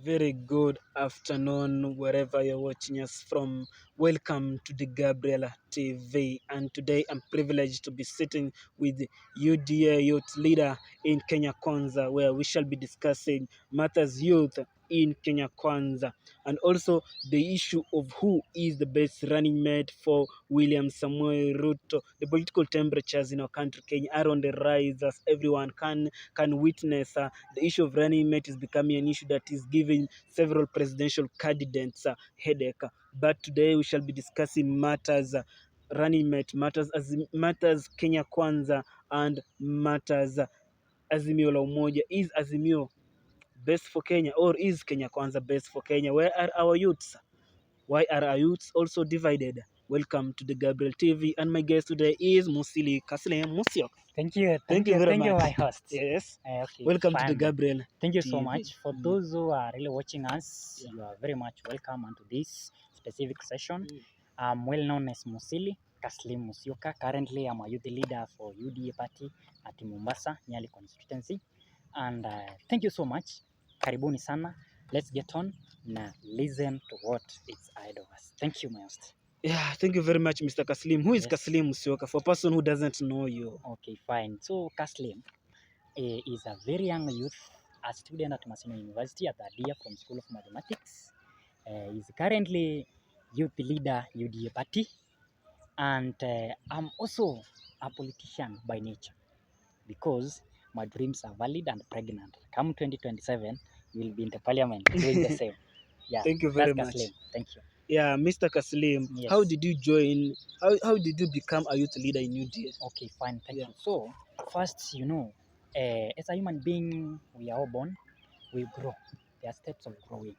Very good afternoon, wherever you're watching us from. Welcome to the Gabriela TV. And today I'm privileged to be sitting with UDA youth leader in Kenya Kwanza, where we shall be discussing matters youth in Kenya Kwanza, and also the issue of who is the best running mate for William Samuel Ruto. The political temperatures in our country, Kenya, are on the rise, as everyone can witness. The issue of running mate is becoming an issue that is giving several presidential candidates a headache. But today we shall be discussing matters running mate, matters Kenya Kwanza, and matters Azimio la Umoja. Is Azimio best for Kenya, or is Kenya Kwanza best for Kenya? Where are our youths? Why are our youths also divided? Welcome to the Gabriel TV, and my guest today is Musili Kaslim Musiok. Thank you, Thank you very much. my host. Yes. Okay, Welcome to the fine. Gabriel Thank you so TV. much. For those who are really watching us, Yeah. you are very much welcome onto this specific session. I'm well known as Musili Kaslim Musioka. Currently, I'm a youth leader for UDA party at Mombasa, Nyali constituency. And thank you so much. Karibuni sana. Let's get on. Now, listen to what is ahead of us. Thank you, my host. Yeah, thank you very much, Mr. Kaslim. Who is Yes. Kaslim Musioka, for a person who doesn't know you? Okay, fine. So, Kaslim is a very young youth, a student at Maseno University at Adia from School of Mathematics. He's currently youth leader UDA party, and I'm also a politician by nature because my dreams are valid and pregnant. Come 2027, we'll be in the parliament doing the same. Yeah, Thank you very that's much. Kaslim. Thank you. Yeah, Mr. Kaslim, Yes. how did you join? How did you become a youth leader in UDA? Okay, fine. Thank Yeah. you. So, first, as a human being, we are all born, we grow. There are steps of growing.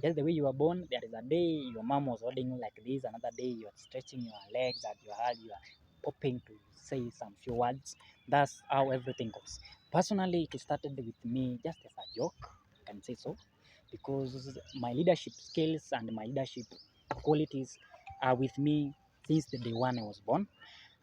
Just the way you are born, there is a day your mom was holding you like this, another day you are stretching your legs at your heart, you are popping to say some few words. That's how everything goes. Personally, it started with me just as a joke, I can say so, because my leadership skills and my leadership qualities are with me since the day one I was born.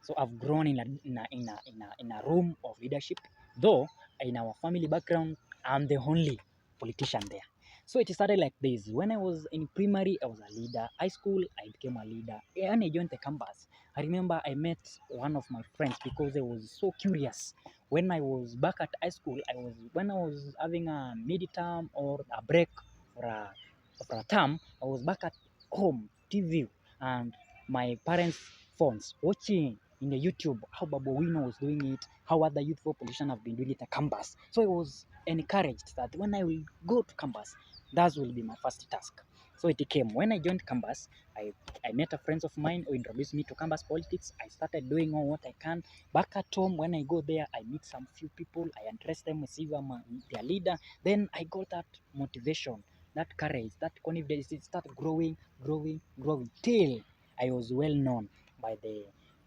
So I've grown in a room of leadership, though in our family background, I'm the only politician there. So it started like this. When I was in primary, I was a leader. High school, I became a leader. When I joined the campus, I remember I met one of my friends because I was so curious. When I was back at high school, when I was having a midterm or a break for a term, I was back at home, TV, and my parents' phones, watching in the YouTube how Babu Wino was doing it, how other youthful politicians have been doing it at campus. So I was encouraged that when I will go to campus, that will be my first task. So it came. When I joined campus, I met a friend of mine who introduced me to campus politics. I started doing all what I can. Back at home, when I go there, I meet some few people. I address them, I see I'm their leader. Then I got that motivation, that courage, that confidence. It started growing till I was well known by the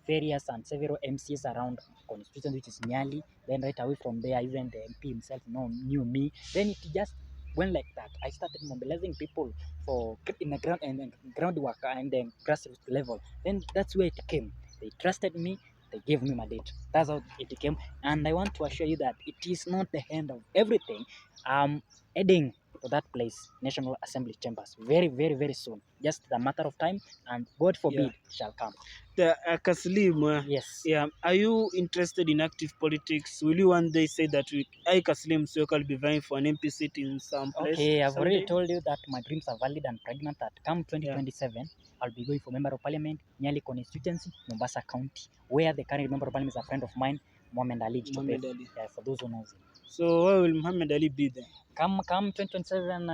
various and several MCs around constituency, which is Nyali. Then right away from there, even the MP himself knew me. Then it just went like that. I started mobilizing people for in the groundwork and the grassroots level. Then that's where it came. They trusted me. They gave me my date. That's how it came. And I want to assure you that it is not the end of everything. I'm heading to that place, National Assembly chambers, very soon. Just a matter of time, and God forbid, shall come. Kaslim, Yes. yeah, are you interested in active politics? Will you one day say that I, Kaslim Musioka, will be vying for an MP seat in some place? Okay, I've someday? already told you that my dreams are valid and pregnant. That come 2027, I'll be going for Member of Parliament, Nyali constituency, Mombasa County, where the current Member of Parliament is a friend of mine, Mohamed Ali. Mohamed Ali. Yeah, for those who knows him. So where will Mohamed Ali be then? Come 2027,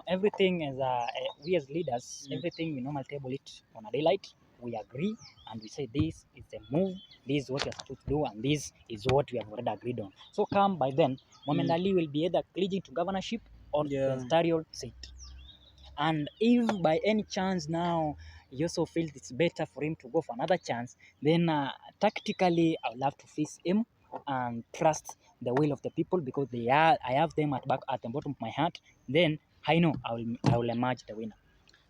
everything is we as leaders, everything we normally table it on a daylight. We agree and we say this is the move, this is what we are supposed to do, and this is what we have already agreed on. So come by then, Mohamed Ali will be either clinging to governorship or presidential seat. And if by any chance now he also feels it's better for him to go for another chance, then tactically I will have to face him and trust the will of the people, because I have them at the bottom of my heart. Then I know I will emerge the winner.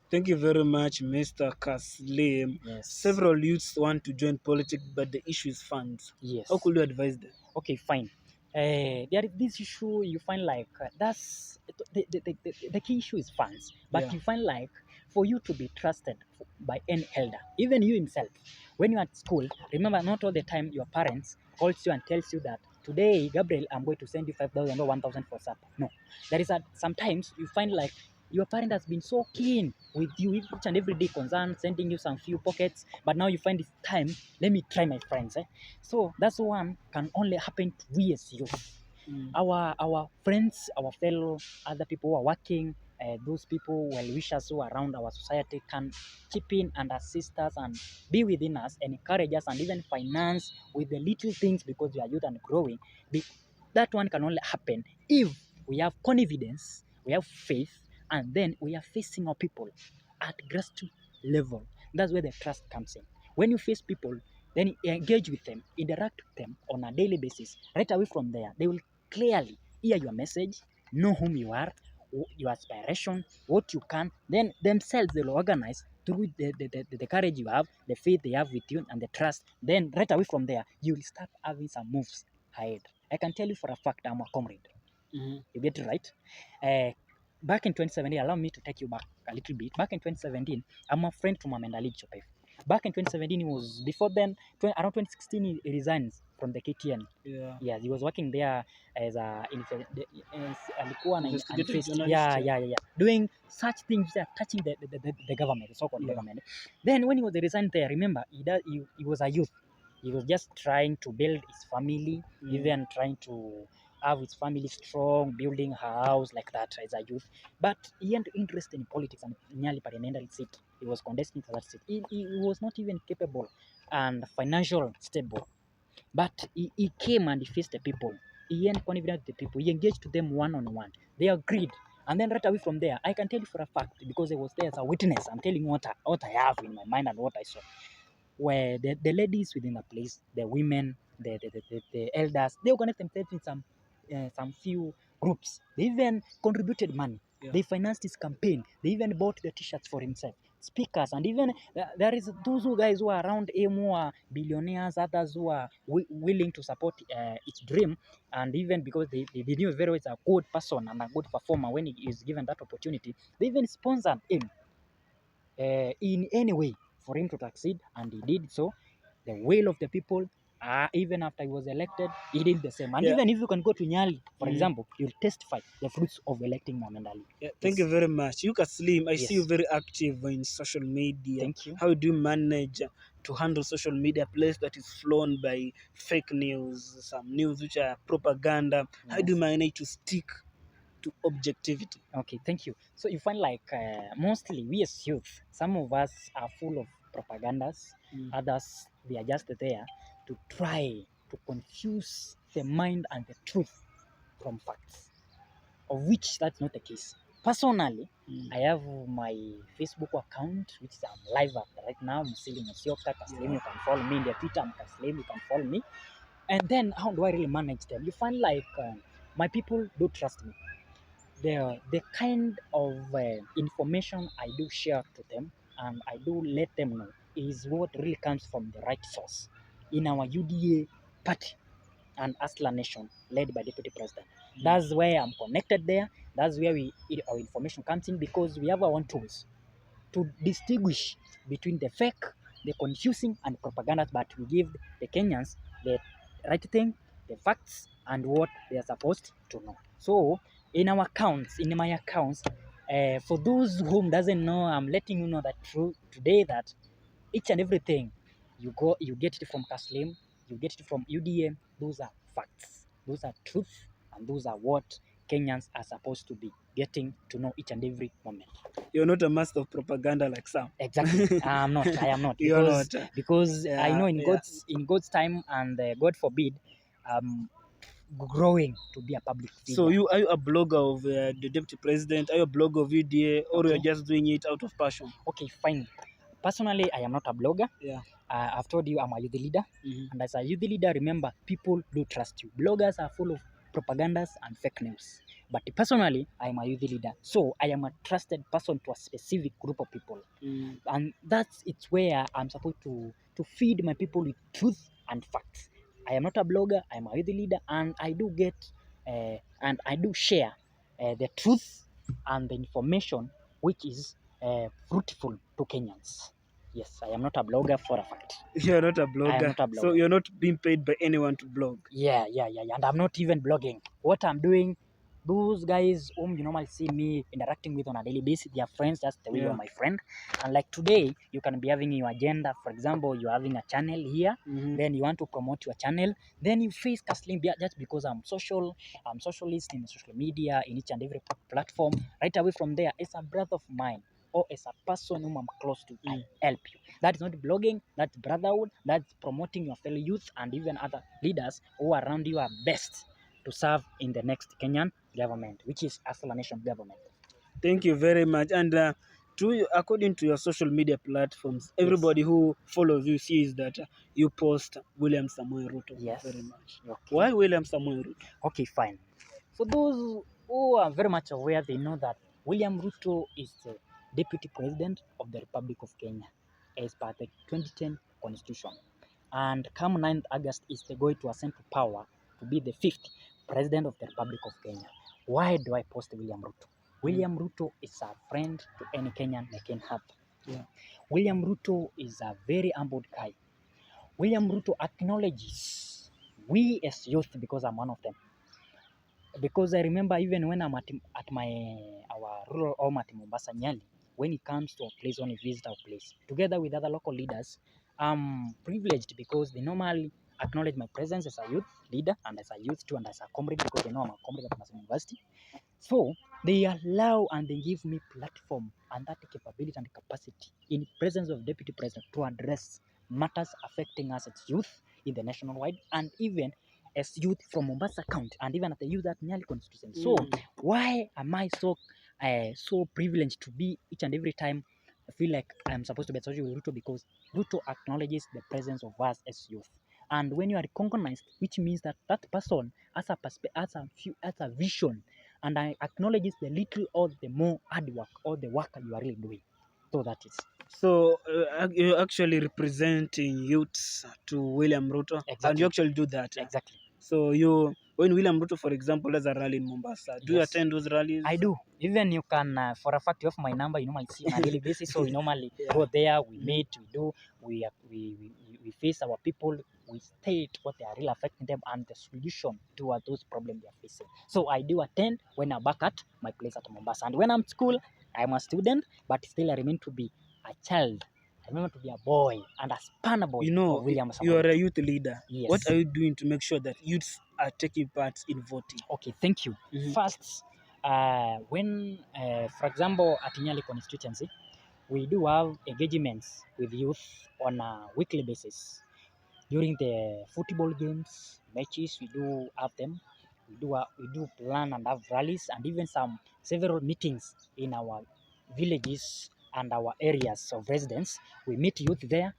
Thank you very much, Mr. Kaslim. Yes. Several youths want to join politics, but the issue is funds. Yes. How could you advise them? Okay, fine. there is this issue you find like that's the key issue is funds, but Yeah. you find like for you to be trusted by any elder, even you himself, when you're at school, remember not all the time your parents calls you and tells you that today, Gabriel, I'm going to send you 5,000 or 1,000 for supper. No, there is sometimes you find like your parent has been so keen with you each and every day concern, sending you some few pockets, but now you find it's time, let me try my friends. So that's one can only happen to we as youth. Our friends, our fellow other people who are working, those people, well wishers who are around our society can chip in and assist us and be within us and encourage us and even finance with the little things because we are youth and growing. That one can only happen if we have confidence, we have faith, and then we are facing our people at grassroots level. That's where the trust comes in. When you face people, then you engage with them, interact with them on a daily basis. Right away from there, they will clearly hear your message, know whom you are, your aspiration, what you can. Then themselves they will organize through the courage you have, the faith they have with you, and the trust. Then right away from there, you will start having some moves ahead. I can tell you for a fact, I'm a comrade. You get it right? Back in 2017, allow me to take you back a little bit. Back in 2017, I'm a friend to Mamenda Lead Chopef. Back in 2017, he was, before then, around 2016, he resigns from the KTN. Yeah. Yes, he was working there as a alikuwa na Investigative manifest, journalist. doing such things that touching the government, the so-called government. Then when he was resigned there, remember, he was a youth. He was just trying to build his family, even trying to have his family strong, building her house like that as a youth. But he had interest in politics and nearly parliamentary seat. He was contesting for that seat. He was not even capable and financial stable. But he came and he faced the people. He had confidence with the people. He engaged them one-on-one. They agreed. And then right away from there, I can tell you for a fact, because I was there as a witness, I'm telling you what I have in my mind and what I saw. Where the ladies within the place, the women, the elders, they organized themselves in some few groups. They even contributed money. They financed his campaign. They even bought the t-shirts for himself, speakers, and even there is those guys who are around him who are billionaires, others who are willing to support its dream, and even because they knew very well it's a good person and a good performer when he is given that opportunity, they even sponsored him in any way for him to succeed, and he did so. The will of the people, even after he was elected, he did the same. And even if you can go to Nyali, for example, you'll testify the fruits of electing Mohamed Ali. Thank you very much. You, Kaslim, I see you Yes. very active in social media. Thank you. How do you manage to handle social media place that is flown by fake news, some news which are propaganda? How do you manage to stick to objectivity? Okay, thank you. So you find like mostly we as youth, some of us are full of propagandas, others they are just there to try to confuse the mind and the truth from facts, of which that's not the case. Personally, I have my Facebook account, which I'm live at right now. Musili Musioka, Kaslim, you can follow me in the Twitter, I'm Kaslim, you can follow me. And then how do I really manage them? You find like my people do trust me. The kind of information I do share to them and I do let them know is what really comes from the right source in our UDA party and Asla Nation led by Deputy President. That's where I'm connected there. That's where our information comes in, because we have our own tools to distinguish between the fake, the confusing, and propaganda, but we give the Kenyans the right thing, the facts, and what they are supposed to know. So, in our accounts, in my accounts, for those whom doesn't know, I'm letting you know that today that each and everything you get it from Kaslim, you get it from UDM. Those are facts, those are truth, and those are what Kenyans are supposed to be getting to know each and every moment. You're not a master of propaganda like some. Exactly. I am not. You're because not. because I know in God's time, and God forbid, growing to be a public figure. So are you a blogger of the deputy president? Are you a blogger of UDA, or you're just doing it out of passion? Okay, fine. Personally, I am not a blogger. I've told you I'm a youth leader, and as a youth leader, remember, people do trust you. Bloggers are full of propagandas and fake news. But personally, I am a youth leader, so I am a trusted person to a specific group of people, and it's where I'm supposed to feed my people with truth and facts. I am not a blogger, I am a youth leader, and I do get and I do share the truth and the information which is fruitful to Kenyans. Yes, I am not a blogger for a fact. You're not a I am blogger. not a blogger. So you're not being paid by anyone to blog. Yeah. And I'm not even blogging. What I'm doing, those guys whom you normally see me interacting with on a daily basis, they are friends, just the way you're my friend. And like today, you can be having your agenda. For example, you're having a channel here, then you want to promote your channel, then you face Kaslim just because I'm socialist in social media, in each and every platform. Right away from there, it's a brother of mine, or as a person whom I'm close to, I help you. That is not blogging, that's brotherhood, that's promoting your fellow youth and even other leaders who are around you are best to serve in the next Kenyan government, which is Asla Nation government. Thank you very much. And according to your social media platforms, everybody who follows you sees that you post William Samoei Ruto very much. Okay. Why William Samoei Ruto? Okay, fine. For those who are very much aware, they know that William Ruto is the Deputy President of the Republic of Kenya as per the 2010 Constitution. And come 9th August is the going to ascend to power to be the 5th President of the Republic of Kenya. Why do I post William Ruto? William Ruto is a friend to any Kenyan they can have. William Ruto is a very humble guy. William Ruto acknowledges we as youth, because I'm one of them. Because I remember even when I'm at our rural home at Mombasa Nyali, when it comes to a place, when we visit our place, together with other local leaders, I'm privileged because they normally acknowledge my presence as a youth leader and as a youth too and as a comrade, because they know I'm a comrade at Masai University. So they allow and they give me platform and that capability and capacity in presence of Deputy President to address matters affecting us as youth in the national wide and even as youth from Mombasa County and even at the youth at Nyali constituency. So why am I so privileged to be each and every time I feel like I'm supposed to be associated with Ruto? Because Ruto acknowledges the presence of us as youth. And when you are recognized, which means that that person has a vision and I acknowledges the little or the more hard work or the work you are really doing. So that is. So you're actually representing youths to William Ruto, and you actually do that. Exactly. So when William Ruto, for example, does a rally in Mombasa, do you attend those rallies? I do. Even you can, for a fact, you have my number. You normally see on a daily basis, so we normally go there. We meet. We face our people. We state what they are really affecting them and the solution to those problems they are facing. So I do attend when I'm back at my place at Mombasa, and when I'm at school, I'm a student, but still I remain to be a child. I remember to be a boy and a spanner boy. You are a youth leader. Yes. What are you doing to make sure that youths are taking part in voting? Okay, thank you. First, when, for example, at Nyali constituency, we do have engagements with youth on a weekly basis. During the football games, matches, we do have them. We do plan and have rallies and even several meetings in our villages and our areas of residence. We meet youth there.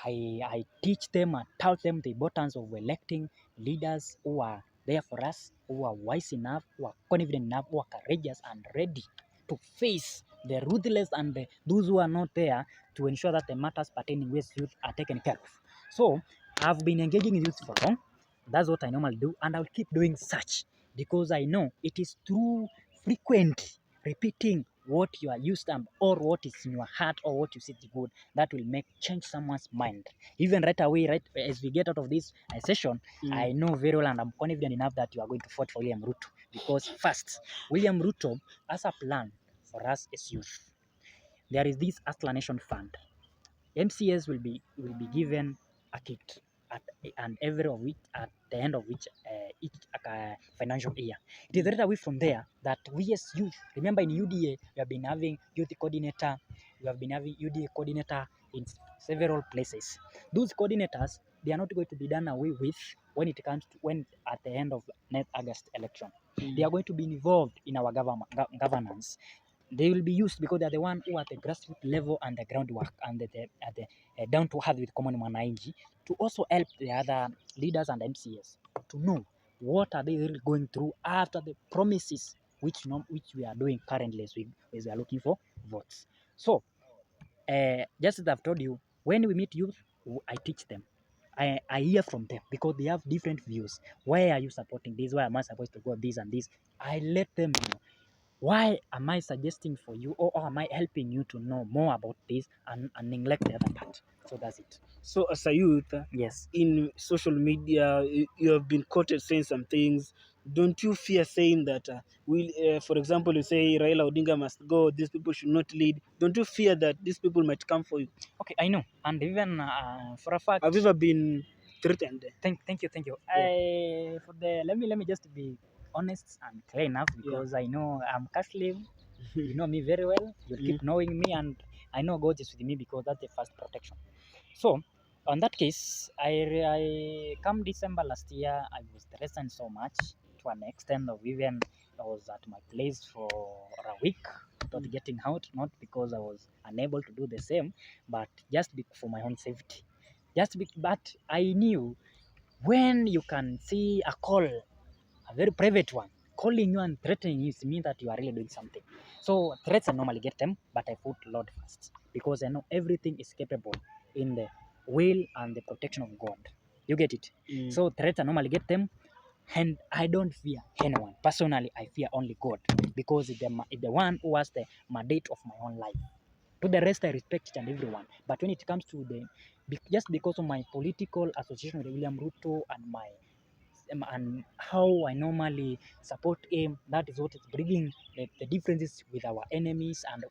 I teach them and tell them the importance of electing leaders who are there for us, who are wise enough, who are confident enough, who are courageous and ready to face the ruthless and those who are not there, to ensure that the matters pertaining with youth are taken care of. So I've been engaging in youth for long. That's what I normally do, and I'll keep doing such because I know it is through frequent repeating what you are used to or what is in your heart or what you see is good that will change someone's mind. Even right away, right as we get out of this session, I know very well and I'm confident enough that you are going to vote for William Ruto, because first, William Ruto has a plan for us as youth. There is this Asla Nation Fund. MCAs will be given a kit and every of which at the end of which each financial year. It is right away from there that we as youth, remember in UDA, we have been having youth coordinator, we have been having UDA coordinator in several places. Those coordinators, they are not going to be done away with when it comes to when at the end of next August election. They are going to be involved in our governance. They will be used because they are the one who at the grassroots level and the groundwork and the down to earth with common mwananchi to also help the other leaders and MCS to know what are they really going through after the promises which we are doing currently as we are looking for votes. So just as I've told you, when we meet youth, I teach them. I hear from them because they have different views. Why are you supporting this? Why am I supposed to go this and this? I let them know. Why am I suggesting for you, or am I helping you to know more about this and neglect the other part? So that's it. So as a youth, Yes. in social media, you have been quoted saying some things. Don't you fear saying that, for example, you say Raila Odinga must go, these people should not lead. Don't you fear that these people might come for you? Okay, I know. And even for a fact, Have you ever been threatened? thank you. Yeah. Let me just be honest and clear enough, because I know I'm Kaslim. You know me very well. You'll keep knowing me, and I know God is with me because that's the first protection. So, on that case, I come December last year, I was threatened so much to an extent of even I was at my place for a week without getting out, not because I was unable to do the same, but just for my own safety. But I knew when you can see a call, a very private one, calling you and threatening you, it means that you are really doing something. So threats I normally get them, but I put Lord first because I know everything is capable in the will and the protection of God. You get it? So threats I normally get them, and I don't fear anyone. Personally, I fear only God because it's the one who has the mandate of my own life. To the rest, I respect each and everyone. But when it comes to just because of my political association with William Ruto and and how I normally support him, that is what is bringing the differences with our enemies and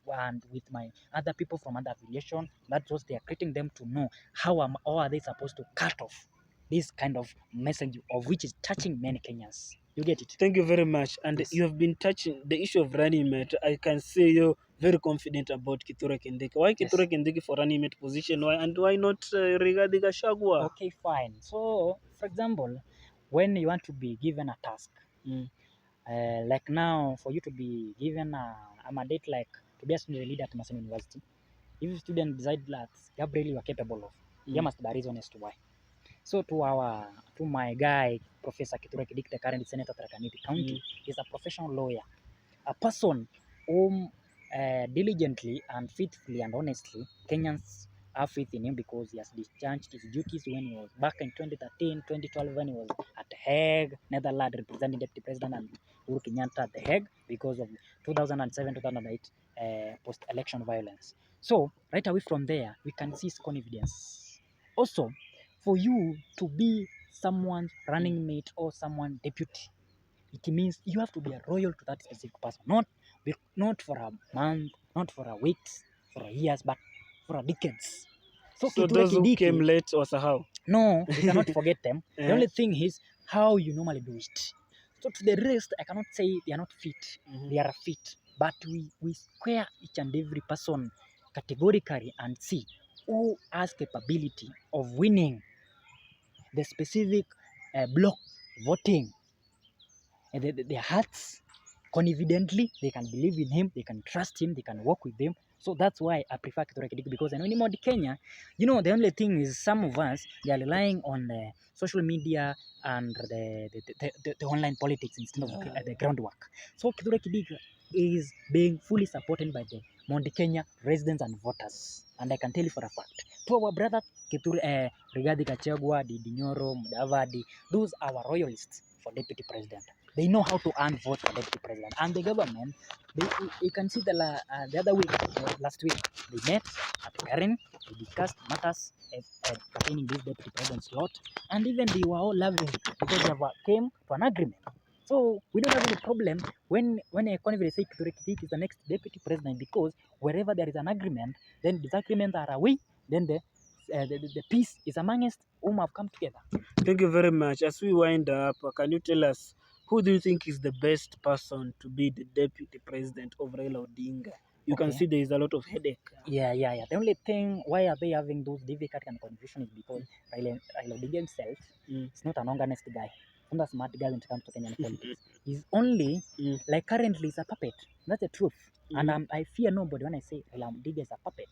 with my other people from other affiliation. That's what they are creating them to know how are they supposed to cut off this kind of message of which is touching many Kenyans. You get it? Thank you very much. And Yes. you have been touching the issue of running mate. I can see you're very confident about Kithure Kindiki. Why Yes. Kithure Kindiki for running mate position? Why and why not Rigathi Gachagua? Okay, fine. So, for example, when you want to be given a task, like now, for you to be given a mandate, like to be a student leader at Maseno University, if a student decide that Gabriel you are capable of, there must be a reason as to why. So to my guy, Professor Kithure Kindiki, the current senator of Tharaka Nithi County, is a professional lawyer, a person whom diligently and faithfully and honestly Kenyans have faith in him because he has discharged his duties when he was back in 2013, 2012 when he was at The Hague, Netherlands, representing Deputy President and Uhuru Kenyatta at The Hague because of 2007-2008 post-election violence. So right away from there, we can see his confidence. Also, for you to be someone's running mate or someone deputy, it means you have to be a royal to that specific person, not for a month, not for a weeks, for a years, but for a decades. So Kithure those who came Kindiki, late was how? no, we cannot forget them. The only thing is how you normally do it. So to the rest, I cannot say they are not fit. They are fit, but we square each and every person categorically and see who has capability of winning the specific block voting their hearts confidently. They can believe in him, they can trust him, they can work with him. So that's why I prefer Kithure Kindiki, because I know anymore Kenya, the only thing is some of us, they are relying on the social media and the online politics instead of the groundwork. So Kithure Kindiki is being fully supported by the Mount Kenya residents and voters. And I can tell you for a fact, to our brother Rigathi Gachagua, Didi Nyoro, Mudavadi, those are our royalists for deputy president. They know how to earn votes for deputy president. And the government, you can see the other week, last week, they met at Karen, they discussed matters pertaining this deputy president slot, and even they were all loving because they came to an agreement. So we don't have any problem when a conference say Kithure Kindiki is the next deputy president, because wherever there is an agreement, then disagreements are away, then the peace is amongst whom have come together. Thank you very much. As we wind up, can you tell us who do you think is the best person to be the deputy president of Raila Odinga? You can see there is a lot of headache. Yeah. The only thing why are they having those difficult and confusion is because Raila Odinga himself is not an honest guy. He's not a smart guy when it comes to Kenyan politics. He's only like currently he's a puppet. That's the truth. And I fear nobody when I say Raila Odinga is a puppet.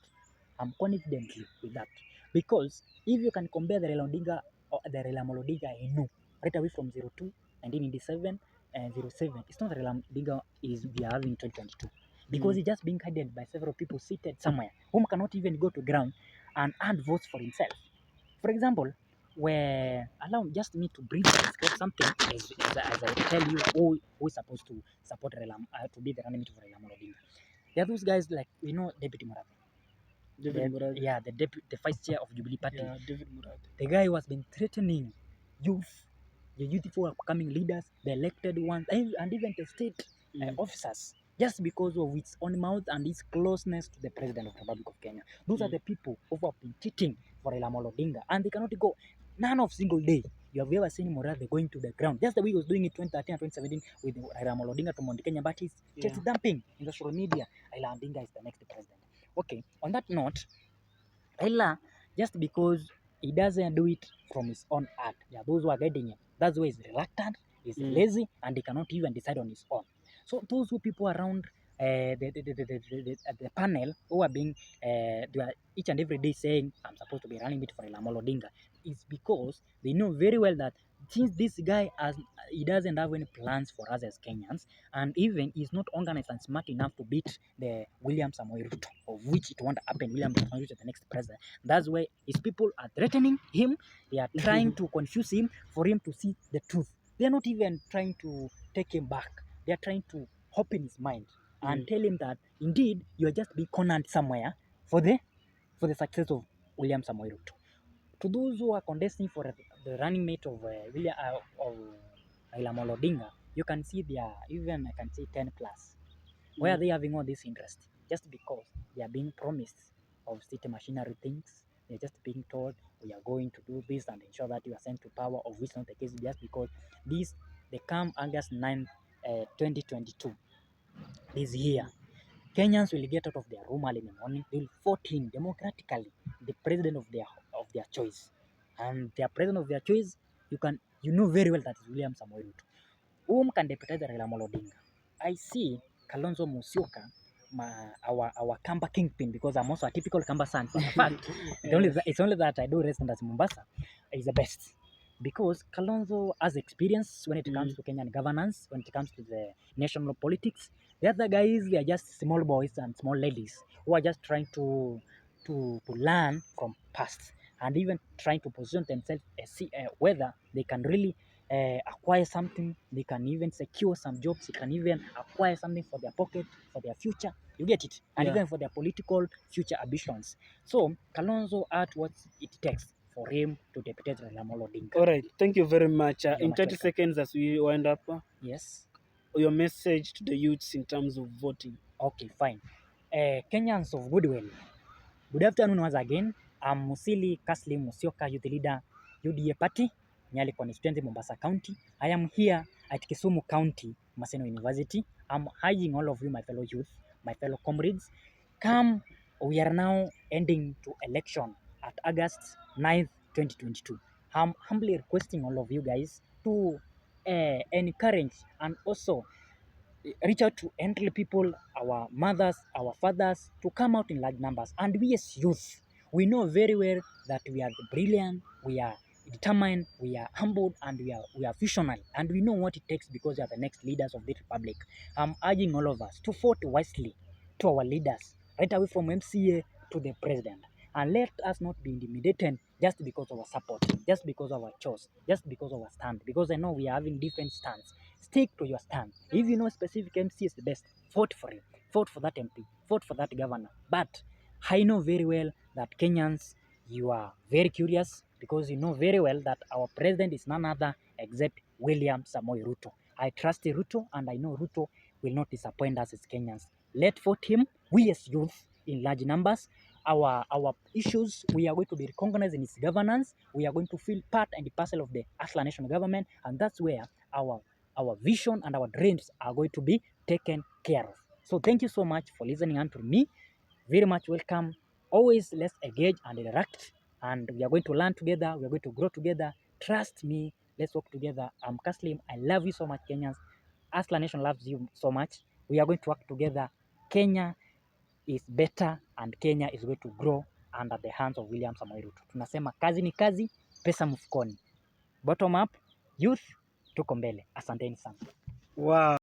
I'm confidently with that, because if you can compare the Raila Odinga or the Raila Odinga I know right away from 02, 1987 and 07, it's not the Raila Odinga we are having in 2022. Because he's just being guided by several people seated somewhere whom cannot even go to ground and earn votes for himself. For example, allow just me to briefly describe something as I tell you who is supposed to support to be the running mate for Raila Amolo Odinga. There are those guys like Deputy Murathi. The vice chair of Jubilee Party. Yeah, David Murathi. The guy who has been threatening youth, the youthful upcoming leaders, the elected ones, and even the state officers, just because of its own mouth and its closeness to the President of the Republic of Kenya. Those are the people who have been cheating for Raila Amolo Odinga, and they cannot go. None of single day you have ever seen Murathi going to the ground. Just the way he was doing it 2013 and 2017 with Raila Amolo Odinga to Mount Kenya, but he's just dumping in the social media. Raila Odinga is the next president. Okay, on that note, Raila, just because he doesn't do it from his own heart, there are those who are guiding him. That's why he's reluctant, he's lazy, and he cannot even decide on his own. So those who people around the panel who are being they are each and every day saying I'm supposed to be running it for Raila Amolo Odinga, is because they know very well that since this guy he doesn't have any plans for us as Kenyans, and even he's not organized and smart enough to beat the William Samoei Ruto, of which it won't happen. William Samoei Ruto is the next president. That's why his people are threatening him. They are trying to confuse him for him to see the truth. They are not even trying to take him back. They are trying to hope in his mind and tell him that indeed you are just being cornered somewhere for the success of William Samoei Ruto. To those who are contesting for the running mate of Raila Amolo Odinga, you can see they are even, I can say, 10 plus. Why are they having all this interest? Just because they are being promised of state machinery things. They're just being told we are going to do this and ensure that you are sent to power, of which not the case, just because they come August 9th, 2022. This year, Kenyans will get out of their room early in the morning. They will vote in democratically the president of their choice, and their president of their choice, you know very well that is William Samoei Ruto. Whom can deputize Raila Amolo Odinga? I see Kalonzo Musyoka, our Kamba kingpin, because I'm also a typical Kamba son. For a fact, it's only that I do resident as Mombasa, is the best. Because Kalonzo has experience when it comes to Kenyan governance, when it comes to the national politics. The other guys, they are just small boys and small ladies who are just trying to learn from past and even trying to position themselves see whether they can really acquire something, they can even secure some jobs, they can even acquire something for their pocket, for their future. You get it? And even for their political future ambitions. So Kalonzo had what it takes for him to deputate Raila Amolo Odinga. All right, thank you very much. In 30 welcome. seconds, as we wind up, Yes. your message to the youths in terms of voting. Okay, fine. Kenyans of goodwill, good afternoon once again. I'm Musili Kaslim Musyoka, youth leader, UDA Party, Nyali constituency, Mombasa County. I am here at Kisumu County, Maseno University. I'm urging all of you, my fellow youth, my fellow comrades, come. We are now ending to election at August 9th, 2022. I'm humbly requesting all of you guys to encourage and also reach out to elderly people, our mothers, our fathers, to come out in large numbers. And we as youth, we know very well that we are brilliant, we are determined, we are humbled, and we are visionary. And we know what it takes because we are the next leaders of this republic. I'm urging all of us to vote wisely to our leaders, right away from MCA to the president. And let us not be intimidated just because of our support, just because of our choice, just because of our stand. Because I know we are having different stands. Stick to your stand. If you know specific MC is the best, vote for him. Vote for that MP. Vote for that governor. But I know very well that Kenyans, you are very curious because you know very well that our president is none other except William Samoei Ruto. I trust Ruto and I know Ruto will not disappoint us as Kenyans. Let's vote him. We as youth in large numbers. Our issues, we are going to be recognized in its governance. We are going to feel part and parcel of the Asla national government, and that's where our vision and our dreams are going to be taken care of. So thank you so much for listening unto me. Very much welcome. Always let's engage and interact, and we are going to learn together. We are going to grow together. Trust me. Let's work together. I'm Kaslim. I love you so much, Kenyans. Asla Nation loves you so much. We are going to work together. Kenya is better and Kenya is going to grow under the hands of William Samoei Ruto. Tunasema kazi ni kazi, pesa mfukoni. Bottom up, youth, tuko mbele. Asanteni sana. Wow.